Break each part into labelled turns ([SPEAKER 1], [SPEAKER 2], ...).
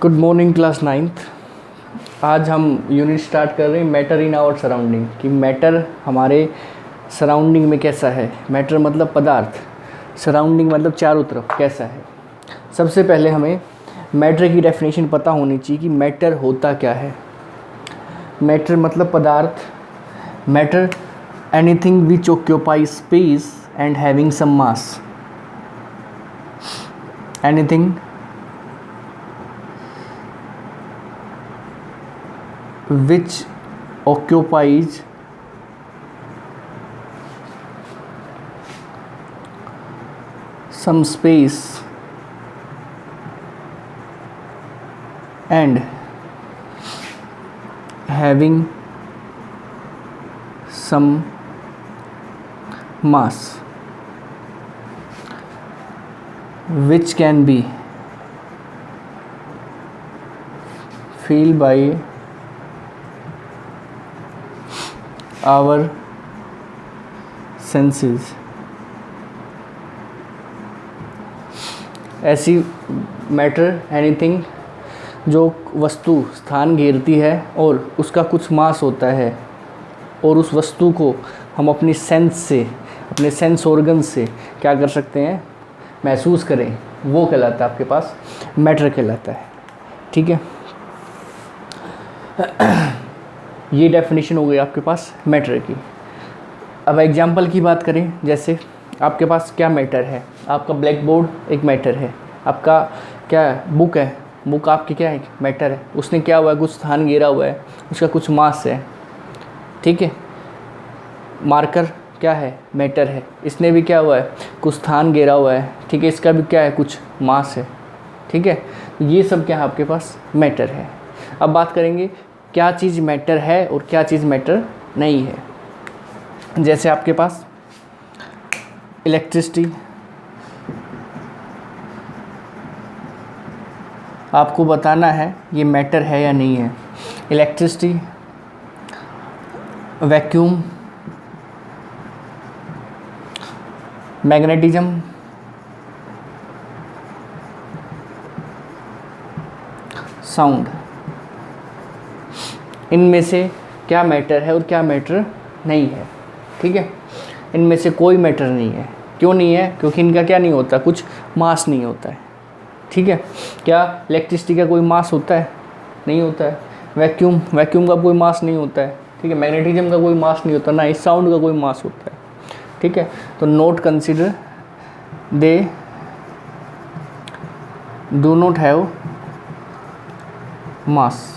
[SPEAKER 1] Good morning class ninth. आज हम unit start कर रहे हैं मैटर इन आवर सराउंडिंग, कि मैटर हमारे सराउंडिंग में कैसा है। मैटर मतलब पदार्थ, सराउंडिंग मतलब चारों तरफ कैसा है। सबसे पहले हमें मैटर की डेफिनेशन पता होनी चाहिए कि मैटर होता क्या है। मैटर मतलब पदार्थ। Matter anything which occupy space and having some mass. Anything which occupies some space and having some mass, which can be felt by our senses। ऐसी मैटर एनीथिंग जो वस्तु स्थान घेरती है और उसका कुछ मास होता है और उस वस्तु को हम अपनी सेंस से, अपने सेंस ऑर्गन से क्या कर सकते हैं, महसूस करें, वो कहलाता है आपके पास मैटर कहलाता है। ठीक है, ये डेफिनेशन हो गई आपके पास मैटर की। अब एग्जाम्पल की बात करें, जैसे आपके पास क्या मैटर है। आपका ब्लैक बोर्ड एक मैटर है, आपका क्या बुक है, बुक आपकी क्या है, मैटर है। उसने क्या हुआ है, कुछ स्थान घेरा हुआ है, उसका कुछ मास है। ठीक है, मार्कर क्या है, मैटर है, इसने भी क्या हुआ है, कुछ स्थान घेरा हुआ है। ठीक है, इसका भी क्या है, कुछ मास है। ठीक है, ये सब क्या है आपके पास मैटर है। अब बात करेंगे क्या चीज़ मैटर है और क्या चीज़ मैटर नहीं है। जैसे आपके पास इलेक्ट्रिसिटी, आपको बताना है ये मैटर है या नहीं है। इलेक्ट्रिसिटी, वैक्यूम, मैग्नेटिज्म, साउंड, इनमें से क्या मैटर है और क्या मैटर नहीं है। ठीक है, इनमें से कोई मैटर नहीं है। क्यों नहीं है? क्योंकि इनका क्या नहीं होता, कुछ मास नहीं होता है। ठीक है, क्या इलेक्ट्रिसिटी का कोई मास होता है? नहीं होता है। वैक्यूम का कोई मास नहीं होता है। ठीक है, मैग्नेटिज्म का कोई मास नहीं होता, ना ही साउंड का कोई मास होता है। ठीक है, तो note consider they do not have mass,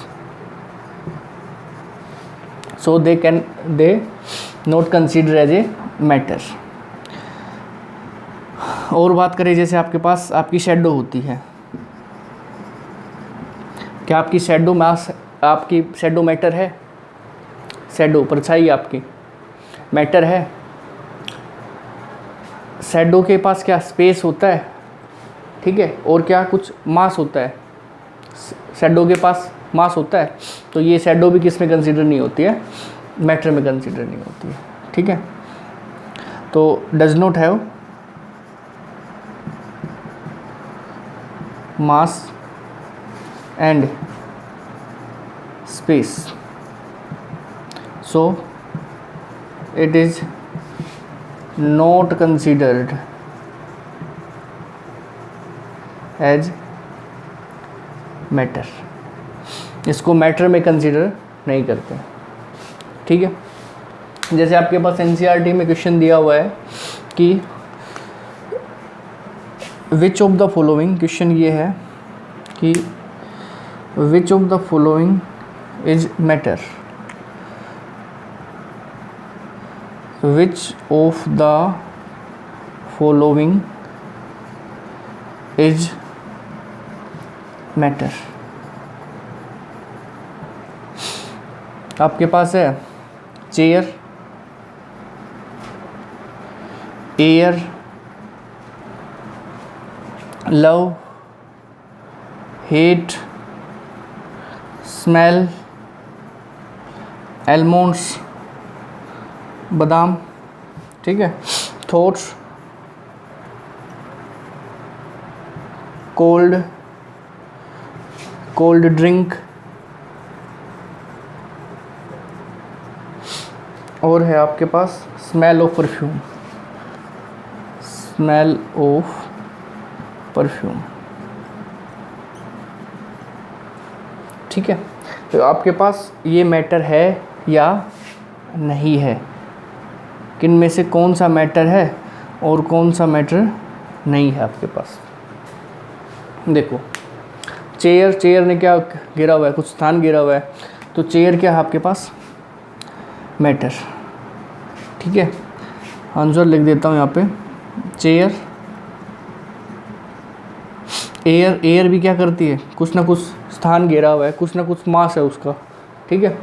[SPEAKER 1] so they not consider as a matter। और बात करें, जैसे आपके पास आपकी शैडो होती है, क्या आपकी शैडो मास, आपकी शैडो मैटर है? शैडो परछाई आपकी मैटर है? शैडो के पास क्या स्पेस होता है? ठीक है, और क्या कुछ मास होता है? शैडो के पास मास होता है, तो ये शैडो भी किस में कंसीडर नहीं होती है, मैटर में कंसीडर नहीं होती है। ठीक है, तो does not have mass and space, so it is not considered as matter. इसको मैटर में कंसीडर नहीं करते। ठीक है, जैसे आपके पास एनसीईआरटी में क्वेश्चन दिया हुआ है कि which of the following, question ये है कि which of the following is matter, which of the following is matter. आपके पास है chair, air, love, hate, smell, almonds, बादाम। ठीक है, थॉट्स, कोल्ड, कोल्ड ड्रिंक, और है आपके पास smell of perfume, smell of perfume. ठीक है, तो आपके पास ये मैटर है या नहीं है, किन में से कौन सा मैटर है और कौन सा मैटर नहीं है आपके पास। देखो चेयर ने क्या गिरा हुआ है, कुछ स्थान गिरा हुआ है, तो चेयर क्या है आपके पास, मैटर। ठीक है, आंसर लिख देता हूँ यहाँ पे, चेयर। एयर भी क्या करती है, कुछ ना कुछ स्थान घेरा हुआ है, कुछ ना कुछ मास है उसका। ठीक है,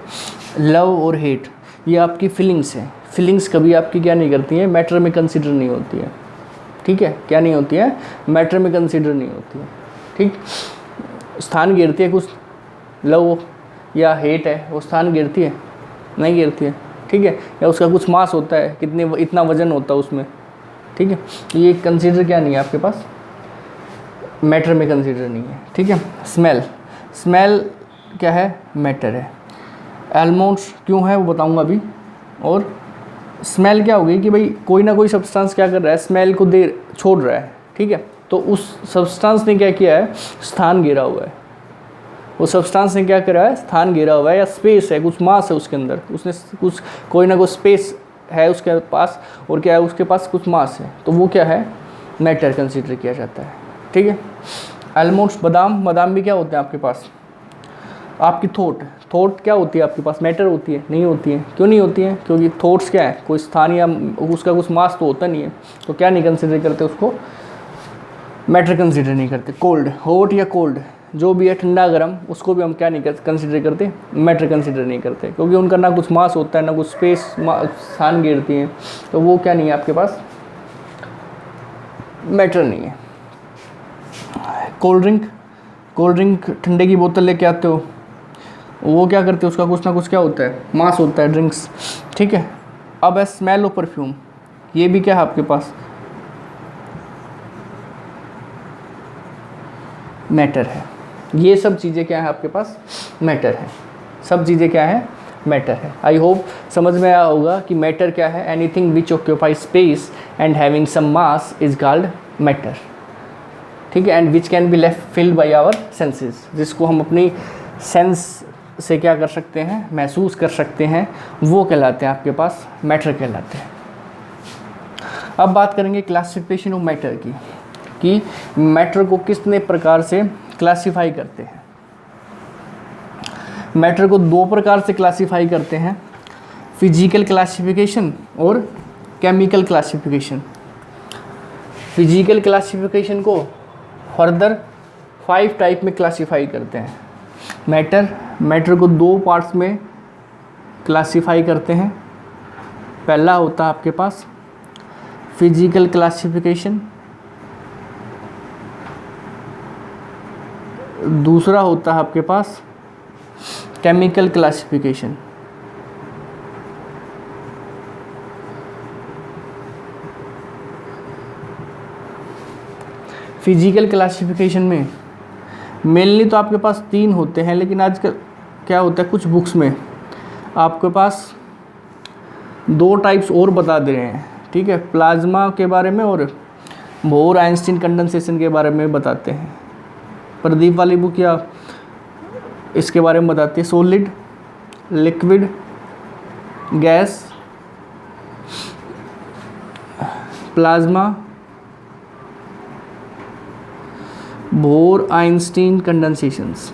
[SPEAKER 1] लव और हेट ये आपकी फीलिंग्स है, फीलिंग्स कभी आपकी क्या नहीं करती हैं, मैटर में कंसिडर नहीं होती है। ठीक है, क्या नहीं होती है, मैटर में कंसिडर नहीं होती है। ठीक, स्थान गिरती है कुछ, लव या हेट है वो स्थान गिरती है, नहीं गिरती है। ठीक है, या उसका कुछ मास होता है, कितने इतना वजन होता है उसमें। ठीक है, ये कंसिडर क्या नहीं है आपके पास, मैटर में कंसिडर नहीं है। ठीक है, स्मेल क्या है, मैटर है। ऑलमोस्ट क्यों है वो बताऊंगा अभी। और स्मेल क्या होगी कि भाई कोई ना कोई सब्सटेंस क्या कर रहा है, स्मेल को दे छोड़ रहा है। ठीक है, तो उस सब्सटेंस ने क्या किया है, स्थान घेरा हुआ है। वो सब्सटेंस ने क्या करा है, स्थान घेरा हुआ है, या स्पेस है, कुछ मास है उसके अंदर, उसने कुछ कोई ना कोई स्पेस है उसके पास, और क्या है उसके पास कुछ मास है, तो वो क्या है, मैटर कंसिडर किया जाता है। ठीक है, ऑलमोस्ट बादाम भी क्या होते हैं आपके पास, आपकी थॉट क्या होती है आपके पास, मैटर होती है, नहीं होती है। क्यों नहीं होती है, क्योंकि थॉट्स क्या है, कोई स्थान या उसका कुछ मास तो होता नहीं है, तो क्या नहीं कंसिडर करते उसको, मैटर कंसिडर नहीं करते। कोल्ड, हॉट या कोल्ड जो भी है, ठंडा गर्म, उसको भी हम क्या नहीं कंसिडर करते, मैटर कंसिडर नहीं करते, क्योंकि उनका ना कुछ मास होता है, ना कुछ स्पेस स्थान घेरती हैं, तो वो क्या नहीं है आपके पास, मैटर नहीं है। कोल्ड ड्रिंक ठंडे की बोतल लेके आते हो, वो क्या करते हो, उसका कुछ ना कुछ क्या होता है, मास होता है, ड्रिंक्स। ठीक है, अब है स्मेल ऑफ परफ्यूम, ये भी क्या है आपके पास, मैटर है। ये सब चीज़ें क्या है आपके पास, मैटर है, सब चीज़ें क्या है, मैटर है। आई होप समझ में आया होगा कि मैटर क्या है, anything which occupy space and having some mass is called matter. ठीक है, and which can be left filled by our senses, जिसको हम अपनी सेंस से क्या कर सकते हैं, महसूस कर सकते हैं, वो कहलाते हैं आपके पास मैटर कहलाते हैं। अब बात करेंगे क्लासिफिकेशन ऑफ मैटर की, कि मैटर को कितने प्रकार से क्लासिफाई करते हैं। मैटर को दो प्रकार से क्लासिफाई करते हैं, फिजिकल क्लासिफिकेशन और केमिकल क्लासिफिकेशन। फिजिकल क्लासिफिकेशन को फर्दर 5 टाइप में क्लासिफाई करते हैं। मैटर को 2 पार्ट्स में क्लासिफाई करते हैं। पहला होता है आपके पास फिजिकल क्लासिफिकेशन, दूसरा होता है आपके पास केमिकल क्लासिफिकेशन। फिजिकल क्लासिफिकेशन में मेनली तो आपके पास 3 होते हैं, लेकिन आजकल क्या होता है, कुछ बुक्स में आपके पास 2 टाइप्स और बता दे रहे हैं। ठीक है, प्लाज्मा के बारे में और बोर आइंस्टीन कंडेंसेशन के बारे में बताते हैं। प्रदीप वाली बुक या इसके बारे में बताती है, solid, liquid, gas, plasma, Bose Einstein condensations.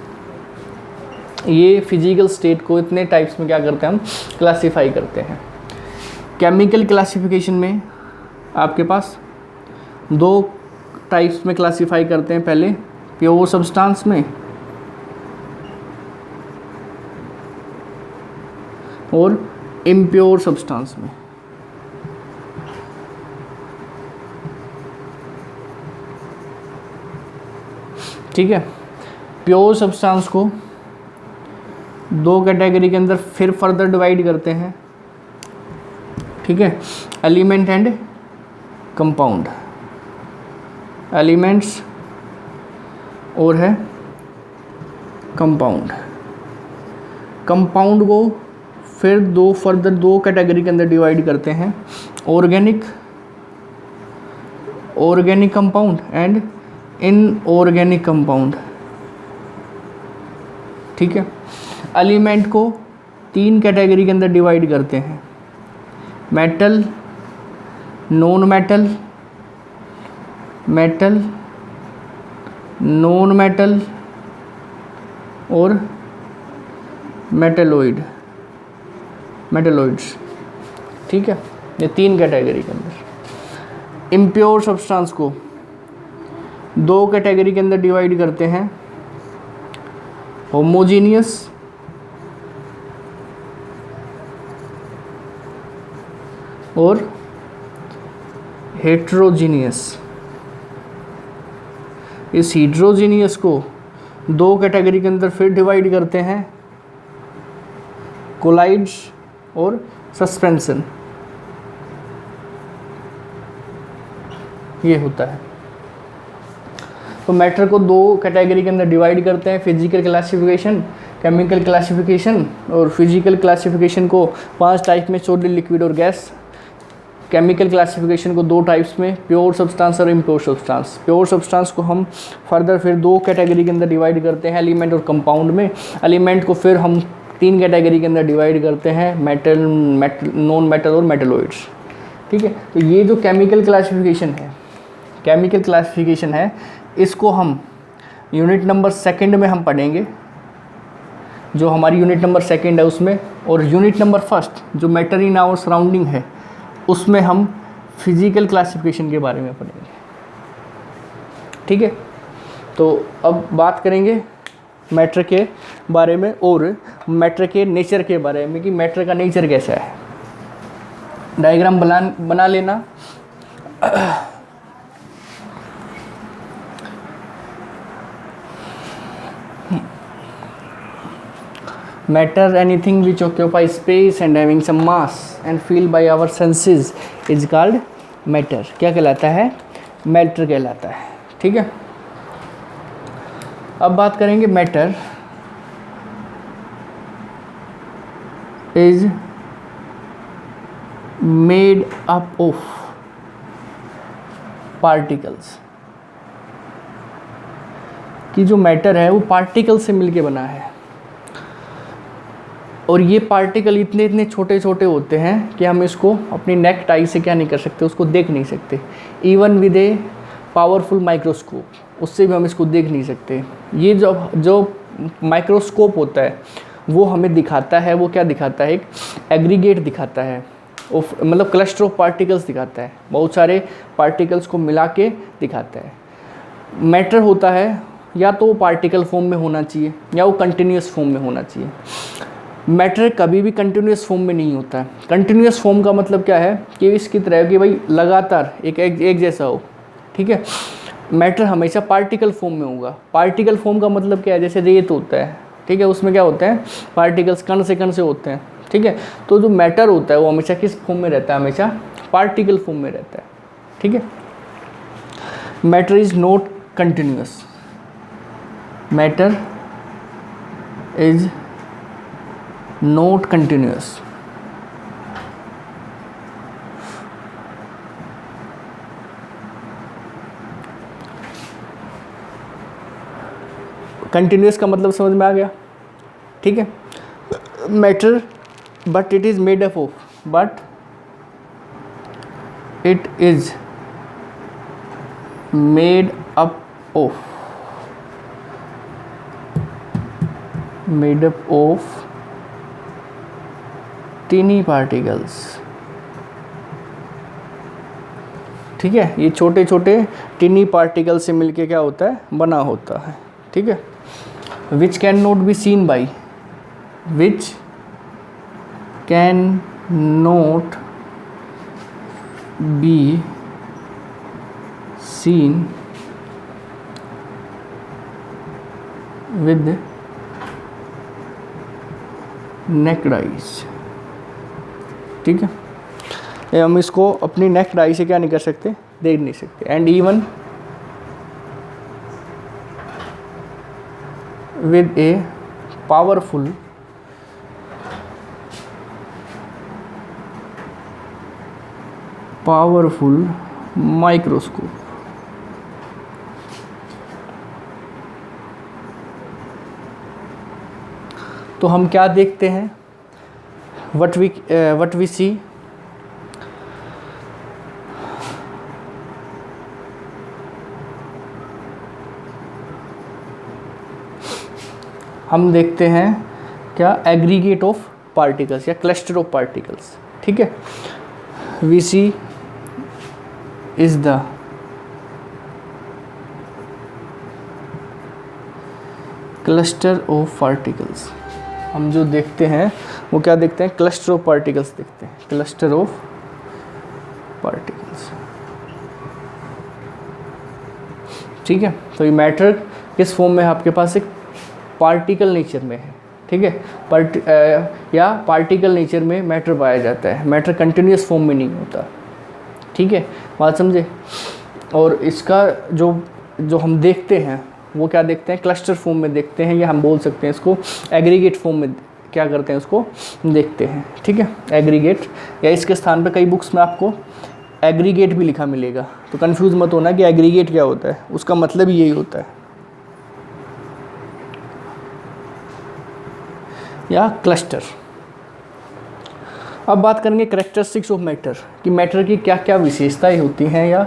[SPEAKER 1] ये फिजिकल स्टेट को इतने टाइप्स में क्या करते हैं, हम क्लासिफाई करते हैं। केमिकल क्लासिफिकेशन में आपके पास 2 टाइप्स में क्लासिफाई करते हैं। पहले प्योर सब्सटेंस में और इम्प्योर सब्सटेंस में। ठीक है, प्योर सब्सटेंस को 2 कैटेगरी के अंदर फिर फर्दर डिवाइड करते हैं। ठीक है, एलिमेंट एंड कंपाउंड। एलिमेंट्स और है कंपाउंड। कंपाउंड को फिर फर्दर दो कैटेगरी के अंदर डिवाइड करते हैं, organic compound and inorganic compound. ठीक है। एलिमेंट को तीन कैटेगरी के अंदर डिवाइड करते हैं, metal, non metal, non metal और मेटलोइड्स। ठीक है, ये तीन कैटेगरी के अंदर। इम्प्योर सब्सटेंस को दो कैटेगरी के अंदर डिवाइड करते हैं, होमोजीनियस और हेट्रोजीनियस। इस हेट्रोजीनियस को दो कैटेगरी के अंदर फिर डिवाइड करते हैं, कोलाइड्स और सस्पेंशन। ये होता है। तो मैटर को दो कैटेगरी के अंदर डिवाइड करते हैं, फिजिकल क्लासिफिकेशन, केमिकल क्लासिफिकेशन। और फिजिकल क्लासिफिकेशन को 5 टाइप में, सॉलिड, लिक्विड और गैस। केमिकल क्लासिफिकेशन को 2 टाइप्स में, प्योर सब्सटेंस और इम्प्योर सब्सटेंस। प्योर सब्सटेंस को हम फर्दर फिर 2 कैटेगरी के अंदर डिवाइड करते हैं, एलिमेंट और कंपाउंड में। एलिमेंट को फिर हम 3 कैटेगरी के अंदर डिवाइड करते हैं, मेटल, नॉन मेटल और मेटलोइड्स। ठीक है। तो ये जो केमिकल क्लासिफिकेशन है, इसको हम यूनिट नंबर 2 में हम पढ़ेंगे, जो हमारी यूनिट नंबर 2 है उसमें। और यूनिट नंबर 1 जो मैटर इन आवर सराउंडिंग है, उसमें हम फिजिकल क्लासिफिकेशन के बारे में पढ़ेंगे। ठीक है। तो अब बात करेंगे मैटर के बारे में और मैटर के नेचर के बारे में कि मैटर का नेचर कैसा है। डायग्राम बना लेना। Matter, anything which occupies space and having some mass and feel by our senses is called matter। क्या कहलाता है? मैटर कहलाता है। ठीक है। अब बात करेंगे matter is made up of particles. कि जो मैटर है वो पार्टिकल से मिलके बना है, और ये पार्टिकल इतने छोटे छोटे होते हैं कि हम इसको अपनी नेक्ड आई से क्या नहीं कर सकते, उसको देख नहीं सकते। Even with a powerful microscope, उससे भी हम इसको देख नहीं सकते। ये जो माइक्रोस्कोप होता है वो हमें दिखाता है, वो क्या दिखाता है, एक एग्रीगेट दिखाता है, मतलब क्लस्टर ऑफ पार्टिकल्स दिखाता है, बहुत सारे पार्टिकल्स को मिला के दिखाता है। मैटर होता है या तो वो पार्टिकल फॉर्म में होना चाहिए या वो कंटिन्यूस फॉर्म में होना चाहिए। मैटर कभी भी कंटिन्यूस फॉर्म में नहीं होता है। कंटिन्यूस फॉर्म का मतलब क्या है कि इसकी तरह कि भाई लगातार एक जैसा हो। ठीक है। मैटर हमेशा पार्टिकल फॉर्म में होगा। पार्टिकल फॉर्म का मतलब क्या है, जैसे रेत होता है। ठीक है। उसमें क्या होते हैं, पार्टिकल्स कण से होते हैं। ठीक है। तो जो मैटर होता है वो हमेशा किस फॉर्म में रहता है, हमेशा पार्टिकल फॉर्म में रहता है। ठीक है। Matter is not continuous. Matter is not continuous. Continuous का मतलब समझ में आ गया। ठीक है। Matter but it is made up of, but it is made up of tiny particles. ठीक है। ये छोटे छोटे टीनी पार्टिकल से मिलके क्या होता है, बना होता है। ठीक है। Which can not be seen by, which can not be seen with necked eyes. ठीक है। हम इसको अपनी नेक्ड आई से क्या नहीं कर सकते, देख नहीं सकते। And even with a powerful microscope. तो हम क्या देखते हैं? what we see, हम देखते हैं क्या? एग्रीगेट ऑफ पार्टिकल्स या क्लस्टर ऑफ पार्टिकल्स, ठीक है। We see is the cluster of particles. हम जो देखते हैं वो क्या देखते हैं? क्लस्टर ऑफ पार्टिकल्स देखते हैं, क्लस्टर ऑफ पार्टिकल्स, ठीक है। तो ये मैटर किस फॉर्म में है आपके पास? एक पार्टिकल नेचर में है, ठीक है। पार्टिकल नेचर में मैटर पाया जाता है। मैटर कंटिन्यूस फॉर्म में नहीं होता, ठीक है, बात समझे। और इसका जो हम देखते हैं वो क्या देखते हैं? क्लस्टर फॉर्म में देखते हैं, या हम बोल सकते हैं इसको एग्रीगेट फॉर्म में क्या करते हैं? उसको देखते हैं, ठीक है, एग्रीगेट। या इसके स्थान पर कई बुक्स में आपको एग्रीगेट भी लिखा मिलेगा, तो कंफ्यूज मत होना कि एग्रीगेट क्या होता है, उसका मतलब यही होता है, या क्लस्टर। अब बात करेंगे कैरेक्टरिस्टिक्स ऑफ मैटर, कि मैटर की क्या क्या विशेषताएं होती हैं, या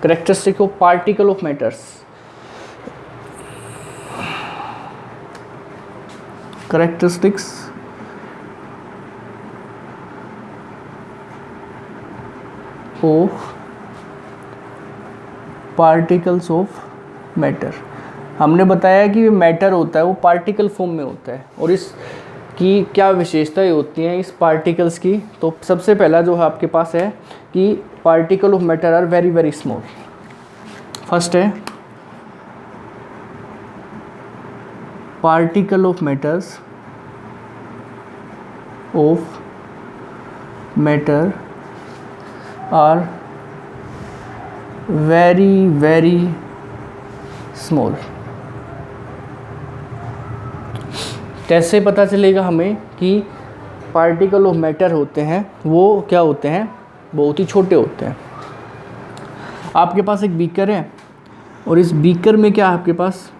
[SPEAKER 1] characteristic of particle of matters. Characteristics of particles of matter. हमने बताया कि मैटर होता है वो पार्टिकल फॉर्म में होता है, और इसकी क्या विशेषताएं होती हैं इस पार्टिकल्स की। तो सबसे पहला जो है आपके पास है कि particle of matter are very very small. First है particle of matters are very very small. कैसे पता चलेगा हमें कि पार्टिकल ऑफ मैटर होते हैं वो क्या होते हैं? बहुत ही छोटे होते हैं। आपके पास एक बीकर है, और इस बीकर में क्या आपके पास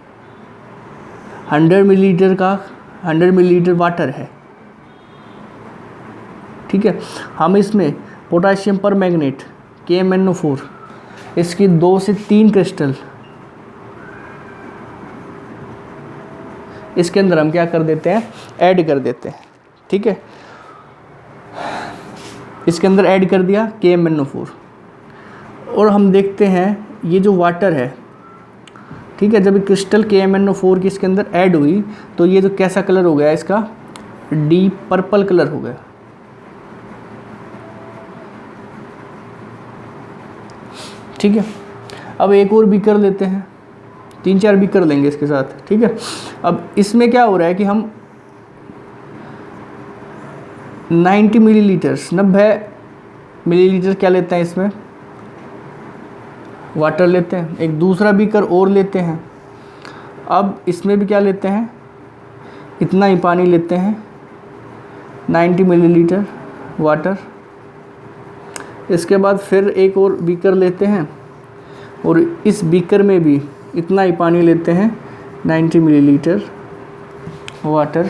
[SPEAKER 1] 100 मिलीलीटर वाटर है, ठीक है। हम इसमें पोटाशियम पर मैग्नेट KMnO4 इसकी 2 से 3 क्रिस्टल इसके अंदर हम क्या कर देते हैं? ऐड कर देते हैं, ठीक है। इसके अंदर ऐड कर दिया KMnO4, और हम देखते हैं ये जो वाटर है, ठीक है, जब क्रिस्टल KMnO4 की इसके अंदर ऐड हुई तो ये जो कैसा कलर हो गया? इसका डीप पर्पल कलर हो गया, ठीक है। अब एक और बीकर लेते हैं, 3-4 बीकर लेंगे इसके साथ, ठीक है। अब इसमें क्या हो रहा है कि हम 90 मिलीलीटर क्या लेते हैं? इसमें वाटर लेते हैं। एक दूसरा बीकर और लेते हैं। अब इसमें भी क्या लेते हैं? इतना ही पानी लेते हैं, 90 मिलीलीटर वाटर। इसके बाद फिर एक और बीकर लेते हैं, और इस बीकर में भी इतना ही पानी लेते हैं, 90 मिलीलीटर वाटर।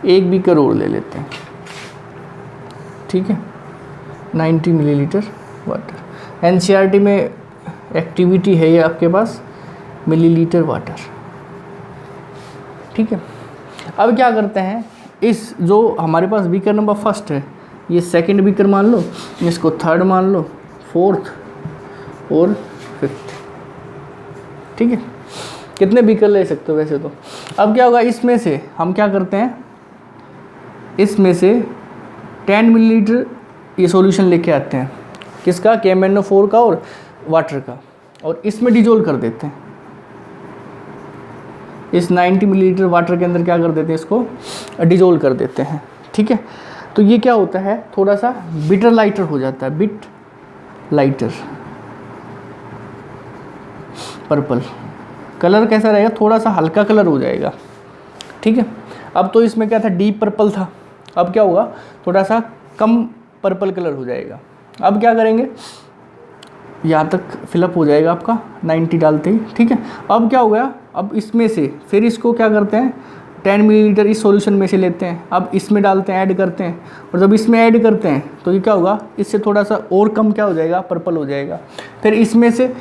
[SPEAKER 1] एक बीकर और ले लेते हैं, ठीक है, 90 मिलीलीटर वाटर। NCERT में एक्टिविटी है ये आपके पास, मिलीलीटर वाटर, ठीक है। अब क्या करते हैं? इस जो हमारे पास बीकर नंबर फर्स्ट है, ये सेकंड बीकर मान लो, इसको थर्ड मान लो, फोर्थ और फिफ्थ, ठीक है। कितने बीकर ले सकते हो वैसे तो। अब क्या होगा? इसमें से हम क्या करते हैं? इसमें से 10 मिलीलीटर ये सॉल्यूशन लेके आते हैं, किसका? KMnO4 का और वाटर का, और इसमें डिजोल्व कर देते हैं। इस 90 मिलीलीटर वाटर के अंदर क्या कर देते हैं? इसको डिजोल्व कर देते हैं, ठीक है। तो ये क्या होता है? थोड़ा सा बिटर लाइटर हो जाता है, बिट लाइटर पर्पल। कलर कैसा रहेगा, थोड़ा सा हल्का कलर हो जाएगा, ठीक है। अब तो इसमें क्या था, डीप पर्पल था, अब क्या होगा, थोड़ा सा कम पर्पल कलर हो जाएगा। अब क्या करेंगे, यहाँ तक फिलअप हो जाएगा आपका 90 डालते ही, ठीक है। अब क्या हो गया, अब इसमें से फिर इसको क्या करते हैं, 10 मिलीलीटर इस सॉल्यूशन में से लेते हैं, अब इसमें डालते हैं, ऐड करते हैं, और जब इसमें ऐड करते हैं तो ये क्या होगा, इससे थोड़ा सा और कम क्या हो जाएगा, पर्पल हो जाएगा। फिर इसमें से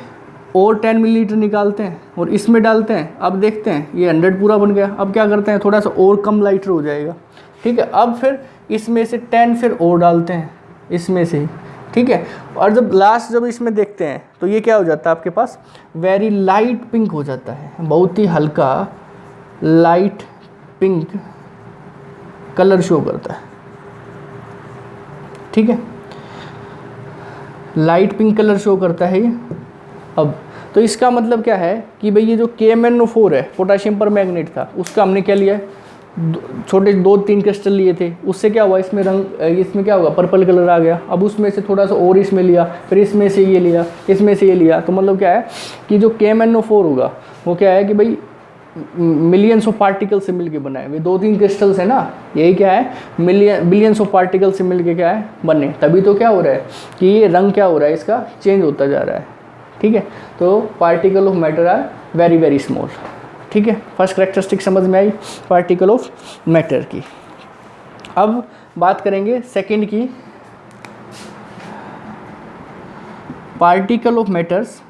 [SPEAKER 1] और 10 मिलीलीटर निकालते हैं और इसमें डालते हैं, अब देखते हैं ये 100 पूरा बन गया। अब क्या करते हैं, थोड़ा सा और कम लाइटर हो जाएगा, ठीक है। अब फिर इसमें से 10 फिर और डालते हैं इसमें से ही, ठीक है। और जब लास्ट जब इसमें देखते हैं तो ये क्या हो जाता है आपके पास, वेरी लाइट पिंक हो जाता है, बहुत ही हल्का लाइट पिंक कलर शो करता है, ठीक है। लाइट पिंक कलर शो करता है ये। अब तो इसका मतलब क्या है कि भाई ये जो KMnO4 है, पोटाशियम पर मैग्नेट था, उसका हमने क्या लिया, छोटे 2-3 क्रिस्टल लिए थे, उससे क्या हुआ, इसमें रंग, इसमें क्या होगा, पर्पल कलर आ गया। अब उसमें से थोड़ा सा और इसमें लिया, फिर इसमें से ये लिया, इसमें से ये लिया, तो मतलब क्या है कि जो KMnO4 होगा वो क्या है कि भाई मिलियंस ऑफ पार्टिकल से मिलके बना है। वे 2-3 क्रिस्टल्स है ना, यही क्या है, बिलियंस ऑफ पार्टिकल से मिलके क्या है बने, तभी तो क्या हो रहा है कि ये रंग क्या हो रहा है, इसका चेंज होता जा रहा है, ठीक है। तो particle of matter are very very small, ठीक है। फर्स्ट कैरेक्टरिस्टिक समझ में आई पार्टिकल ऑफ मैटर की। अब बात करेंगे सेकंड की, पार्टिकल ऑफ मैटर्स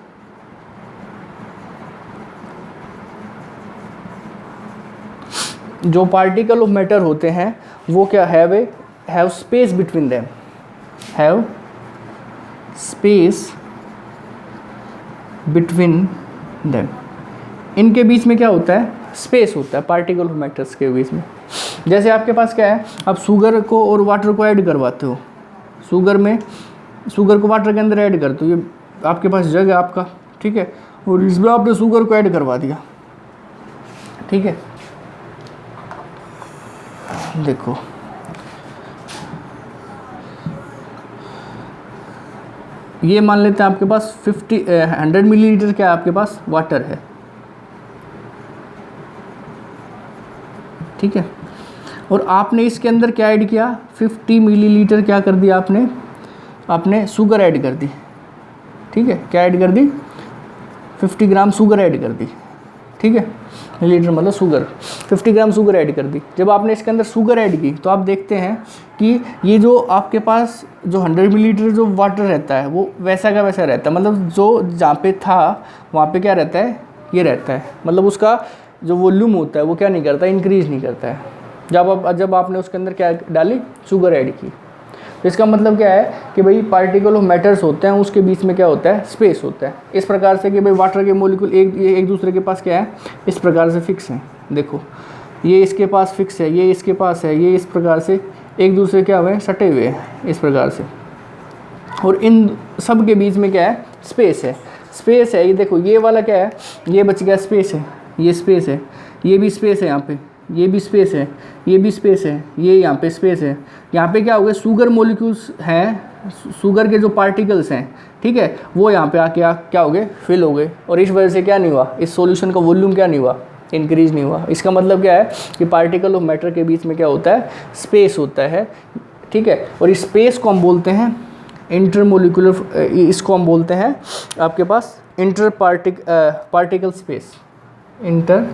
[SPEAKER 1] जो पार्टिकल ऑफ मैटर होते हैं वो क्या have space between them, have space between them. इनके बीच में क्या होता है, स्पेस होता है पार्टिकल ऑफ मैटर्स के बीच में। जैसे आपके पास क्या है, आप शुगर को और वाटर को ऐड करवाते हो, शुगर को वाटर के अंदर ऐड करते हो, ये आपके पास जग है आपका, ठीक है, और इसमें आपने शुगर को ऐड करवा दिया, ठीक है। देखो ये मान लेते हैं आपके पास 100 मिलीलीटर क्या है आपके पास वाटर है, ठीक है। और आपने इसके अंदर क्या ऐड किया, 50 मिलीलीटर क्या कर दिया आपने शुगर ऐड कर दी, ठीक है। क्या ऐड कर दी, 50 ग्राम शुगर ऐड कर दी, ठीक है। मिलीलीटर मतलब शुगर, 50 ग्राम शुगर ऐड कर दी। जब आपने इसके अंदर शुगर ऐड की तो आप देखते हैं कि ये जो आपके पास जो 100 मिलीलीटर जो वाटर रहता है वो वैसा का वैसा रहता है, मतलब जो जहाँ पे था वहाँ पे क्या रहता है, ये रहता है, मतलब उसका जो वॉल्यूम होता है वो क्या नहीं करता, इंक्रीज़ नहीं करता है। जब आपने उसके अंदर क्या डाली, शुगर ऐड की। तो इसका मतलब क्या है कि भाई पार्टिकल ऑफ मैटर्स होते हैं, उसके बीच में क्या होता है, स्पेस होता है। इस प्रकार से कि भाई वाटर के मॉलिक्यूल एक दूसरे के पास क्या है, इस प्रकार से फिक्स हैं। देखो ये इसके पास फिक्स है, ये इसके पास है, ये इस प्रकार से एक दूसरे क्या हुए, सटे हुए हैं इस प्रकार से। और इन सब के बीच में क्या है, स्पेस है। ये देखो ये वाला क्या है, ये बच गया स्पेस है, ये स्पेस है, ये भी स्पेस है, यहाँ पे ये भी स्पेस है, ये भी स्पेस है, ये यहाँ पे स्पेस है। यहाँ पे क्या हो गया, शुगर मॉलिक्यूल्स हैं, शुगर के जो पार्टिकल्स हैं, ठीक है, वो यहाँ पे आके क्या हो गए, फिल हो गए। और इस वजह से क्या नहीं हुआ, इस सॉल्यूशन का वॉल्यूम क्या नहीं हुआ, इंक्रीज नहीं हुआ। इसका मतलब क्या है कि पार्टिकल ऑफ मैटर के बीच में क्या होता है, स्पेस होता है, ठीक है। और इस स्पेस को हम बोलते हैं इंटरमोलिकुलर, इसको हम बोलते हैं आपके पास particle space, inter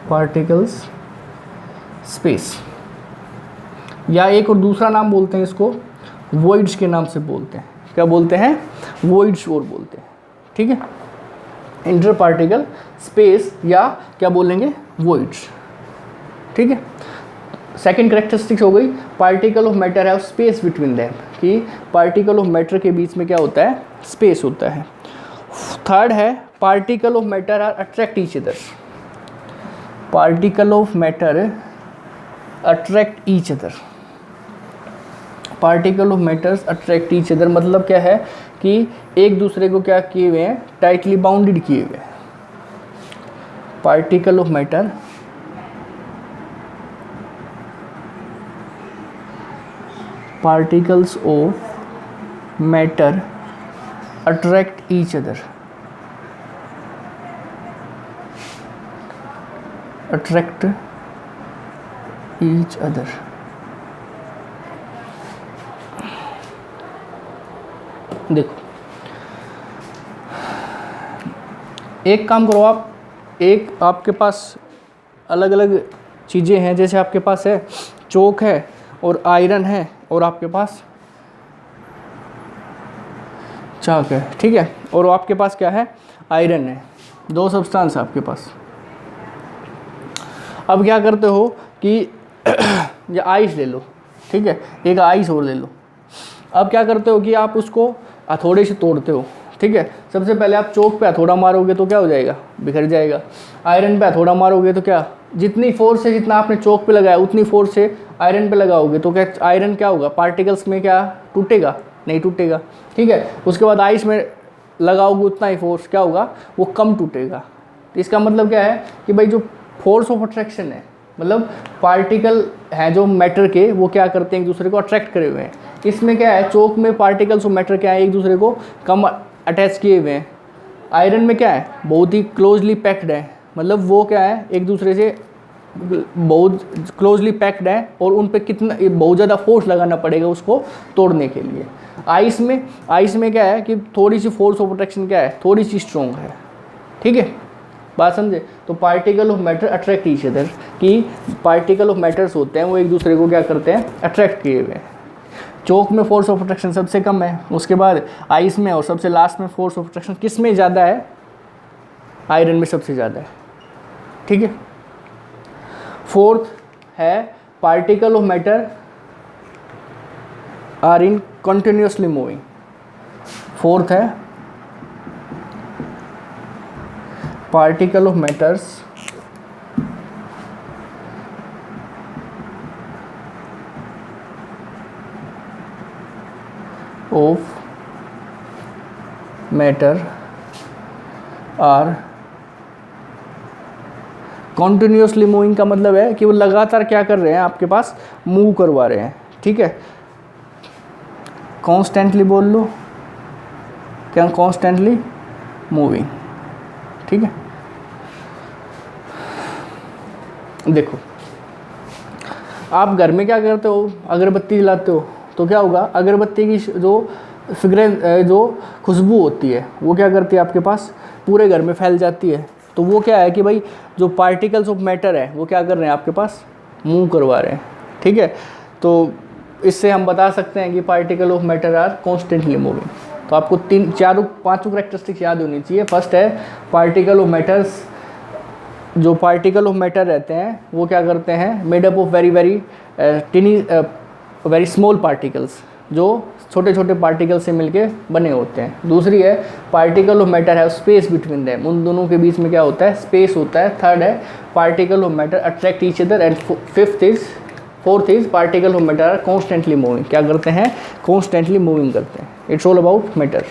[SPEAKER 1] particles space, या एक और दूसरा नाम बोलते हैं इसको, वॉइड्स के नाम से बोलते हैं। क्या बोलते हैं, वॉइड्स और बोलते हैं, ठीक है। इंटर पार्टिकल स्पेस या क्या बोलेंगे, वॉइड्स, ठीक है। सेकेंड कैरेक्टरिस्टिक्स हो गई, particle of matter have space between them, कि पार्टिकल ऑफ मैटर के बीच में क्या होता है, स्पेस होता है। थर्ड है particle of matter are attract each other, particle of matter attract each other, particle of matters attract each other मतलब क्या है कि एक दूसरे को क्या किए हुए हैं, टाइटली बाउंडेड किए हुए हैं। Particle of matter particles of matter attract each other, attract each other। देखो एक काम करो आप, एक आपके पास अलग अलग चीज़ें हैं, जैसे आपके पास है चोक है और आयरन है और आपके पास चाक है, ठीक है, और आपके पास क्या है, आयरन है, दो सब्सटेंस है आपके पास। अब क्या करते हो कि ये आइस ले लो, ठीक है, एक आइस और ले लो। अब क्या करते हो कि आप उसको हथौड़े से तोड़ते हो, ठीक है। सबसे पहले आप चोक पे हथौड़ा मारोगे तो क्या हो जाएगा, बिखर जाएगा। आयरन पे हथौड़ा मारोगे तो क्या, जितनी फोर्स है जितना आपने चोक पे लगाया उतनी फोर्स से आयरन पे लगाओगे तो क्या आयरन क्या होगा, पार्टिकल्स में क्या टूटेगा, नहीं टूटेगा, ठीक है। उसके बाद आइस में लगाओगे उतना ही फोर्स क्या होगा, वो कम टूटेगा। तो इसका मतलब क्या है कि भाई जो फोर्स ऑफ अट्रैक्शन है, मतलब पार्टिकल हैं जो मैटर के, वो क्या करते हैं, एक दूसरे को अट्रैक्ट करे हुए हैं। इसमें क्या है, चोक में पार्टिकल्स ऑफ मैटर क्या है, एक दूसरे को कम अटैच किए हुए हैं। आयरन में क्या है, बहुत ही क्लोजली पैक्ड है, मतलब वो क्या है, एक दूसरे से बहुत क्लोजली पैक्ड है और उन पे कितना बहुत ज़्यादा फोर्स लगाना पड़ेगा उसको तोड़ने के लिए। आइस में क्या है कि थोड़ी सी फोर्स ऑफ अट्रैक्शन क्या है, थोड़ी सी स्ट्रॉन्ग है, ठीक है, बात समझे। तो particle of matter attract each other, कि पार्टिकल ऑफ मैटर्स होते हैं वो एक दूसरे को क्या करते हैं, अट्रैक्ट किए हुए हैं। चोक में फोर्स ऑफ अट्रैक्शन सबसे कम है, उसके बाद आइस में, और सबसे लास्ट में फोर्स ऑफ अट्रैक्शन किस में ज़्यादा है, आयरन में सबसे ज़्यादा है, ठीक है। फोर्थ है particle of matter are in continuously moving. Fourth है particle of matters of matter are continuously moving का मतलब है कि वो लगातार क्या कर रहे हैं, आपके पास मूव करवा रहे हैं, ठीक है। कॉन्स्टेंटली बोल लो, क्या, कॉन्स्टेंटली मूविंग, ठीक है। देखो आप घर में क्या करते हो, अगरबत्ती जलाते हो तो क्या होगा, अगरबत्ती की जो फिगर जो खुशबू होती है वो क्या करती है, आपके पास पूरे घर में फैल जाती है। तो वो क्या है कि भाई जो पार्टिकल्स ऑफ मैटर है वो क्या कर रहे हैं, आपके पास मूव करवा रहे हैं, ठीक है। तो इससे हम बता सकते हैं कि particle of matter are constantly moving. तो आपको पांचों करेक्टरिस्टिक्स याद होनी चाहिए। फर्स्ट है पार्टिकल ऑफ मैटर्स, जो पार्टिकल ऑफ मैटर रहते हैं वो क्या करते हैं, made up of very small particles, जो छोटे छोटे पार्टिकल से मिलके बने होते हैं। दूसरी है पार्टिकल ऑफ मैटर है स्पेस बिटवीन देम, उन दोनों के बीच में क्या होता है, स्पेस होता है। थर्ड है particle of matter attract each other, and fourth is particle of matter are constantly moving, क्या करते हैं, कॉन्स्टेंटली मूविंग करते हैं। It's all about matter.